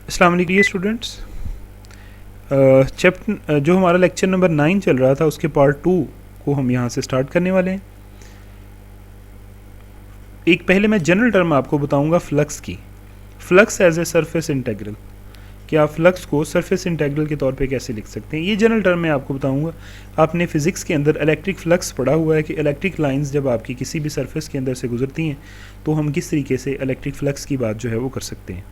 अस्सलाम वालेकुम students. Chapter जो हमारा लेक्चर नंबर 9 चल रहा था उसके पार्ट 2 को हम यहाँ से स्टार्ट करने वाले हैं। एक पहले मैं जनरल टर्म आपको बताऊंगा फ्लक्स की। Flux as a surface integral, कि आप फ्लक्स को सरफेस इंटेग्रल के तौर पे कैसे लिख सकते हैं, ये जनरल टर्म मैं आपको बताऊंगा। आपने फिजिक्स के अंदर इलेक्ट्रिक फ्लक्स पढ़ा हुआ है कि इलेक्ट्रिक लाइंस जब आपकी किसी भी सरफेस के अंदर से गुजरती हैं तो हम किस तरीके से इलेक्ट्रिक फ्लक्स की बात जो है वो कर सकते हैं।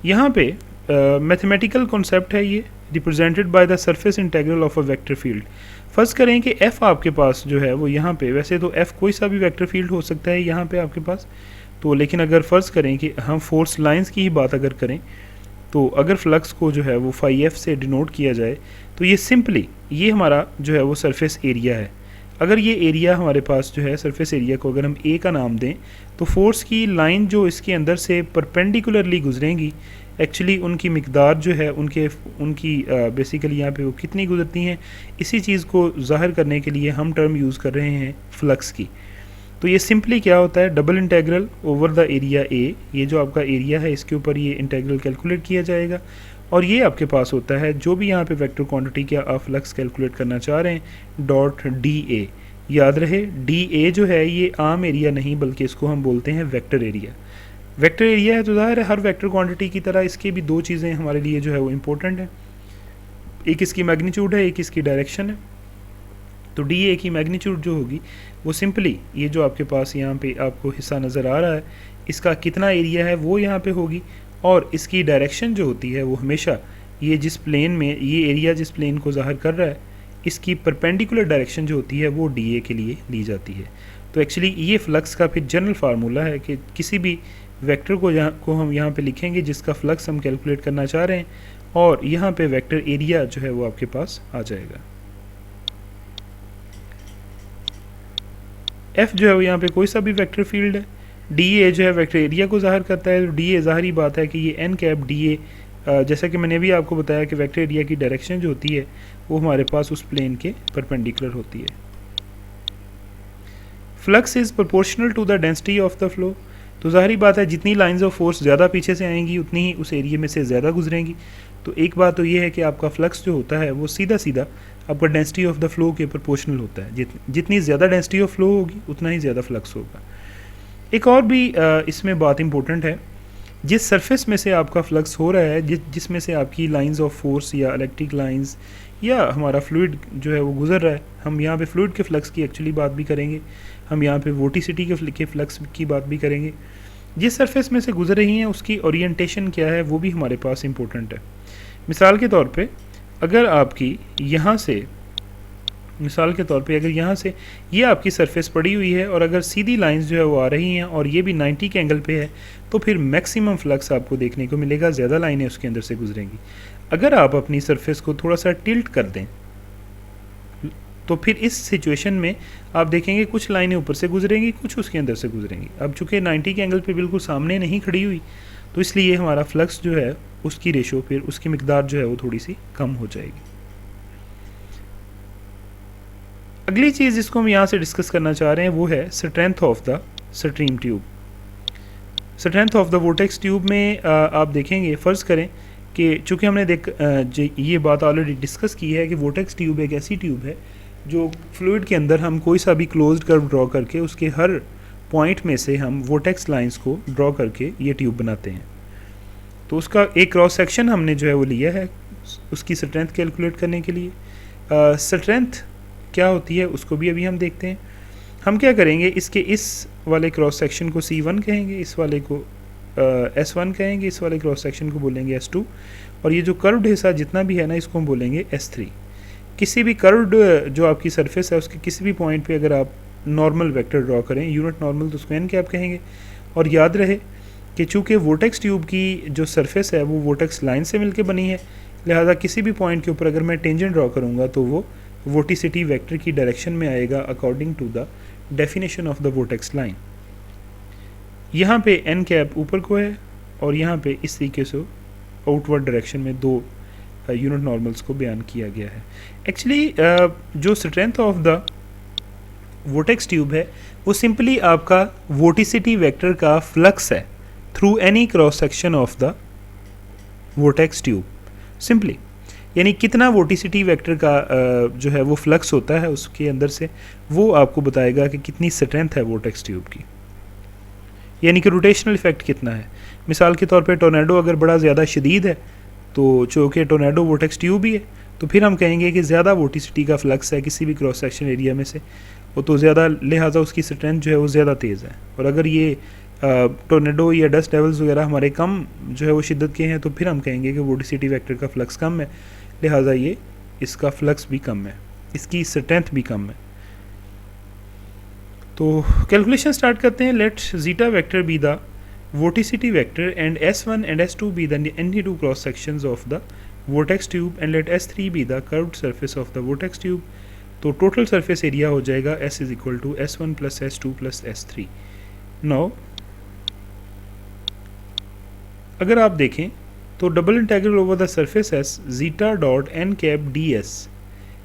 यहाँ पे मैथमेटिकल कॉन्सेप्ट है, ये represented by the surface integral of a vector field. फर्ज करें कि एफ़ आपके पास जो है वो यहाँ पे, वैसे तो एफ़ कोई सा भी वेक्टर फील्ड हो सकता है यहाँ पे आपके पास, तो लेकिन अगर फ़र्ज़ करें कि हम फोर्स लाइंस की ही बात अगर करें तो अगर फ्लक्स को जो है वो फाई एफ से डिनोट किया जाए तो ये सिंपली ये हमारा जो है वो सरफेस एरिया है। अगर ये एरिया हमारे पास जो है सरफेस एरिया को अगर हम ए का नाम दें तो फोर्स की लाइन जो इसके अंदर से परपेंडिकुलरली गुजरेंगी, एक्चुअली उनकी मिकदार जो है उनकी बेसिकली यहाँ पे वो कितनी गुजरती हैं, इसी चीज़ को ज़ाहिर करने के लिए हम टर्म यूज़ कर रहे हैं फ्लक्स की। तो ये सिंपली क्या होता है, double integral over the area A, ये जो आपका एरिया है इसके ऊपर ये इंटेग्रल कैलकुलेट किया जाएगा और ये आपके पास होता है जो भी यहाँ पे वेक्टर क्वांटिटी का आप फ्लक्स कैलकुलेट करना चाह रहे हैं डॉट डी ए। याद रहे डी ए जो है ये आम एरिया नहीं बल्कि इसको हम बोलते हैं वेक्टर एरिया। वेक्टर एरिया है तो ज़ाहिर है हर वेक्टर क्वांटिटी की तरह इसकी भी दो चीज़ें हमारे लिए जो है वो इम्पोर्टेंट है, एक इसकी मैग्नीट्यूड है, एक इसकी डायरेक्शन है। तो डी ए की मैग्नीट्यूड जो होगी वो सिंपली ये जो आपके पास यहाँ पे आपको हिस्सा नज़र आ रहा है इसका कितना एरिया है वो यहाँ पे होगी, और इसकी डायरेक्शन जो होती है वो हमेशा ये जिस प्लेन में ये एरिया जिस प्लेन को ज़ाहिर कर रहा है इसकी परपेंडिकुलर डायरेक्शन जो होती है वो डी ए के लिए ली जाती है। तो एक्चुअली ये फ्लक्स का फिर जनरल फार्मूला है कि किसी भी वेक्टर को हम यहाँ पे लिखेंगे जिसका फ्लक्स हम कैलकुलेट करना चाह रहे हैं और यहाँ पे वेक्टर एरिया जो है वो आपके पास आ जाएगा। एफ जो है वो यहाँ पे कोई सा भी वेक्टर फील्ड है, डी ए जो है वेक्टर एरिया को ज़ाहिर करता है, तो डी ए ज़ाहिरी बात है कि ये एन कैप डी ए, जैसा कि मैंने भी आपको बताया कि वेक्टर एरिया की डायरेक्शन जो होती है वो हमारे पास उस प्लेन के परपेंडिकुलर होती है। Flux is proportional to the density of the flow, तो ज़ाहिरी बात है जितनी लाइंस ऑफ फोर्स ज़्यादा पीछे से आएंगी उतनी ही उस एरिया में से ज़्यादा गुजरेंगी। तो एक बात तो ये है कि आपका फ्लक्स जो होता है वो सीधा सीधा आपका डेंसिटी ऑफ द फ्लो के प्रोपोर्शनल होता है, जितनी ज़्यादा डेंसिटी ऑफ फ्लो होगी उतना ही ज़्यादा फ्लक्स होगा। एक और भी इसमें बात इंपॉर्टेंट है, जिस सरफेस में से आपका फ्लक्स हो रहा है, जिसमें से आपकी लाइंस ऑफ फोर्स या इलेक्ट्रिक लाइंस या हमारा फ्लूइड जो है वो गुजर रहा है, हम यहाँ पे फ्लूइड के फ्लक्स की एक्चुअली बात भी करेंगे, हम यहाँ पे वोटिसिटी के फ्लक्स की बात भी करेंगे। जिस सरफेस में से गुजर रही हैं उसकी ओरिएंटेशन क्या है वो भी हमारे पास इंपॉर्टेंट है। मिसाल के तौर पे अगर आपकी यहाँ से अगर यहाँ से ये आपकी सरफेस पड़ी हुई है और अगर सीधी लाइंस जो है वो आ रही हैं और ये भी 90 के एंगल पे है तो फिर मैक्सिमम फ्लक्स आपको देखने को मिलेगा, ज़्यादा लाइनें उसके अंदर से गुजरेंगी। अगर आप अपनी सरफेस को थोड़ा सा टिल्ट कर दें तो फिर इस सिचुएशन में आप देखेंगे कुछ लाइनें ऊपर से गुजरेंगी, कुछ उसके अंदर से गुजरेंगी। अब चूँकि 90 के एंगल पे बिल्कुल सामने नहीं खड़ी हुई तो इसलिए हमारा फ्लक्स जो है उसकी रेशो फिर उसकी मिकदार जो है वो थोड़ी सी कम हो जाएगी। अगली चीज़ जिसको हम यहाँ से डिस्कस करना चाह रहे हैं वो है strength of the stream tube. Strength of the vortex tube में आप देखेंगे, फ़र्ज़ करें कि चूँकि हमने ये बात ऑलरेडी डिस्कस की है कि वोर्टेक्स ट्यूब एक ऐसी ट्यूब है जो फ्लूइड के अंदर हम कोई सा भी क्लोज्ड कर्व ड्रॉ करके उसके हर पॉइंट में से हम वोर्टेक्स लाइंस को ड्रॉ करके ये ट्यूब बनाते हैं। तो उसका एक क्रॉस सेक्शन हमने जो है वो लिया है उसकी स्ट्रेंथ कैलकुलेट करने के लिए। स्ट्रेंथ क्या होती है उसको भी अभी हम देखते हैं। हम क्या करेंगे, इसके इस वाले क्रॉस सेक्शन को C1 कहेंगे, इस वाले को S1 कहेंगे, इस वाले क्रॉस सेक्शन को बोलेंगे S2 और ये जो कर्व्ड हिस्सा जितना भी है ना इसको हम बोलेंगे S3। किसी भी कर्व्ड जो आपकी सरफेस है उसके किसी भी पॉइंट पे अगर आप नॉर्मल वेक्टर ड्रॉ करें, यूनिट नॉर्मल, तो उसको एन कैप कहेंगे। और याद रहे कि चूँकि वोर्टेक्स ट्यूब की जो सरफेस है वो वोर्टेक्स लाइन से मिलकर बनी है, लिहाजा किसी भी पॉइंट के ऊपर अगर मैं टेंजेंट ड्रॉ करूँगा तो वो वोटिसिटी वेक्टर की डायरेक्शन में आएगा according to the definition of the vortex line. यहाँ पे एन कैप ऊपर को है और यहाँ पे इस तरीके से आउटवर्ड डायरेक्शन में दो यूनिट नॉर्मल्स को बयान किया गया है। एक्चुअली जो strength of the vortex tube है वो सिंपली आपका वोटिसिटी वेक्टर का फ्लक्स है through any cross section of the vortex tube simply, यानी कितना वोटिसिटी वेक्टर का जो है वो फ्लक्स होता है उसके अंदर से, वो आपको बताएगा कि कितनी स्ट्रेंथ है वोटेक्स ट्यूब की, यानी कि रोटेशनल इफेक्ट कितना है। मिसाल के तौर पे टोर्नेडो अगर बड़ा ज़्यादा शदीद है, तो चूँकि टोर्नेडो वोटेक्स ट्यूब ही है, तो फिर हम कहेंगे कि ज़्यादा वोटिसिटी का फ्लक्स है किसी भी क्रॉस सेक्शन एरिया में से, वो तो ज़्यादा, लिहाजा उसकी स्ट्रेंथ जो है वो ज़्यादा तेज़ है। और अगर ये टोर्नेडो या डस्ट डेवल्स वगैरह हमारे कम जो है वो शिद्दत के हैं, तो फिर हम कहेंगे कि वोटिसिटी वेक्टर का फ्लक्स कम है, लिहाजा ये इसका फ्लक्स भी कम है, इसकी स्ट्रेंथ भी कम है। तो कैलकुलेशन स्टार्ट करते हैं। Let zeta vector be the vorticity vector and S1 and S2 be the any two cross sections of the vortex tube and let S3 be the curved surface of the vortex tube। तो total surface area हो जाएगा S is equal to S1 plus S2 plus S3। Now अगर आप देखें तो double integral over the surface S zeta dot n cap d s,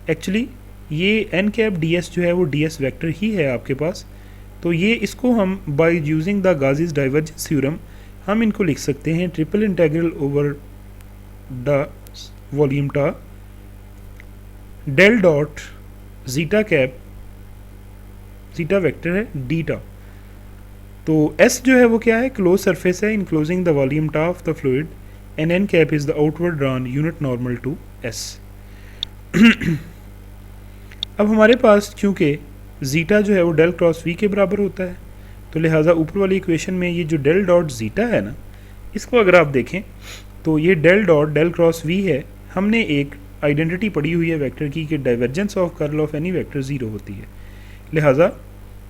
actually ये n cap d s जो है वो डी एस वैक्टर ही है आपके पास, तो ये इसको हम by using the Gauss's divergence theorem हम इनको लिख सकते हैं triple integral over the volume tau del dot zeta cap, zeta vector है डीटा, तो एस जो है वो क्या है, क्लोज सरफेस है enclosing the volume tau of the fluid and N cap is the outward drawn unit normal to S. अब हमारे पास क्योंकि जीटा जो है वो डेल क्रॉस वी के बराबर होता है, तो लिहाजा ऊपर वाली इक्वेशन में ये जो डेल डॉट जीटा है ना, इसको अगर आप देखें तो ये del dot del cross v है। हमने एक आइडेंटिटी पढ़ी हुई है वेक्टर की कि divergence of curl of any vector zero होती है, लिहाजा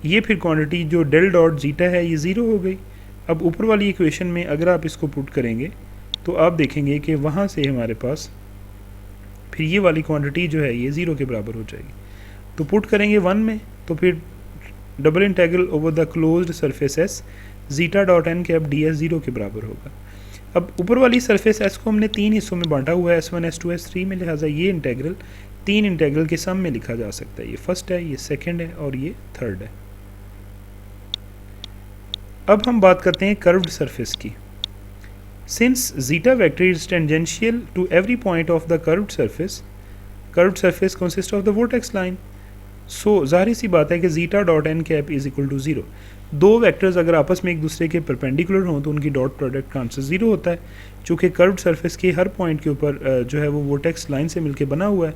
ये फिर क्वांटिटी जो डेल डॉट जीटा है ये ज़ीरो हो गई। अब ऊपर वाली इक्वेशन में अगर आप इसको पुट करेंगे तो आप देखेंगे कि वहाँ से हमारे पास फिर ये वाली क्वांटिटी जो है ये ज़ीरो के बराबर हो जाएगी। तो पुट करेंगे 1 में, तो फिर double integral over the closed surface s zeta dot n cap d s zero के बराबर होगा। अब ऊपर वाली सरफेस एस को हमने 3 हिस्सों में बांटा हुआ है, S1 S2 S3 में, लिहाजा ये इंटेग्रल 3 इंटेग्रल के सम में लिखा जा सकता है। ये फर्स्ट है, ये सेकंड है और ये थर्ड है। अब हम बात करते हैं कर्व्ड सरफेस की। Since zeta vector is tangential to every point of the curved surface consist of the vortex line, so जाहिर सी बात है कि zeta dot n cap is equal to zero. दो वेक्टर्स अगर आपस में एक दूसरे के परपेंडिकुलर हों तो उनकी डॉट प्रोडक्ट का आंसर ज़ीरो होता है। चूँकि कर्व्ड सरफेस के हर पॉइंट के ऊपर जो है वो वोर्टेक्स लाइन से मिलके बना हुआ है,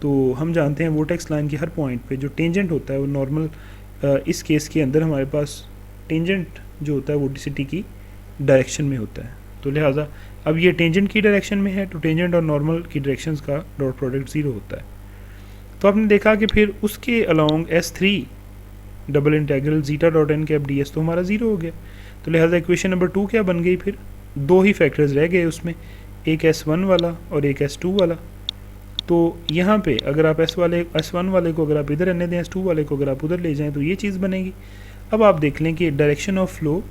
तो हम जानते हैं वोर्टेक्स लाइन के हर पॉइंट पे जो टेंजेंट होता है वो नॉर्मल, इस केस के अंदर हमारे पास टेंजेंट जो होता है वोर्टिसिटी की डायरेक्शन में होता है। तो लिहाजा अब ये टेंजेंट की डायरेक्शन में है, तो टेंजेंट और नॉर्मल की डायरेक्शंस का डॉट प्रोडक्ट ज़ीरो होता है। तो आपने देखा कि फिर उसके along S3 double integral zeta dot n cap d s तो हमारा ज़ीरो हो गया। तो लिहाजा इक्वेशन नंबर 2 क्या बन गई, फिर दो ही फैक्टर्स रह गए उसमें, एक S1 वाला और एक S2 वाला। तो यहाँ पे अगर आप S1 वाले को अगर आप इधर रहने दें, S2 वाले को अगर आप उधर ले जाएँ तो ये चीज़ बनेगी। अब आप देख लें कि डायरेक्शन ऑफ फ्लो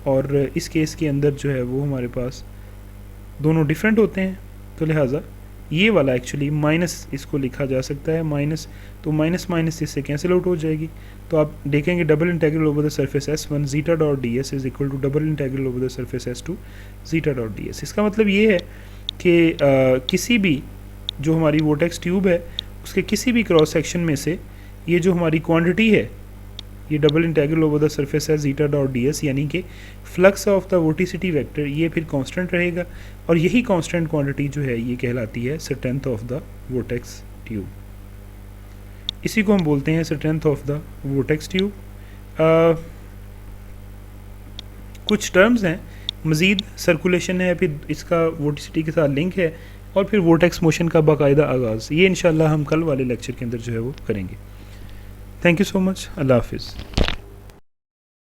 और इस केस के अंदर जो है वो हमारे पास दोनों डिफरेंट होते हैं, तो लिहाजा ये वाला एक्चुअली माइनस इसको लिखा जा सकता है माइनस, तो माइनस माइनस इससे कैंसिल आउट हो जाएगी। तो आप देखेंगे double integral over the surface S1 zeta dot d s is equal to double integral over the surface S2 zeta dot d s. इसका मतलब ये है कि किसी भी जो हमारी वोर्टेक्स ट्यूब है उसके किसी भी क्रॉस सेक्शन में से ये जो हमारी क्वांटिटी है ये double integral over the surface है जीटा डॉट डी एस, यानी कि flux of the vorticity vector ये फिर कांस्टेंट रहेगा, और यही कांस्टेंट क्वांटिटी जो है ये कहलाती है strength of the vortex tube. इसी को हम बोलते हैं strength of the vortex tube. कुछ टर्म्स हैं, मज़ीद सर्कुलेशन है, फिर इसका वोर्टिसिटी के साथ लिंक है, और फिर वोर्टेक्स मोशन का बाकायदा आगाज़। ये इंशाल्लाह हम कल वाले लेक्चर के अंदर जो है वो करेंगे। Thank you so much. अल्लाह हाफिज़।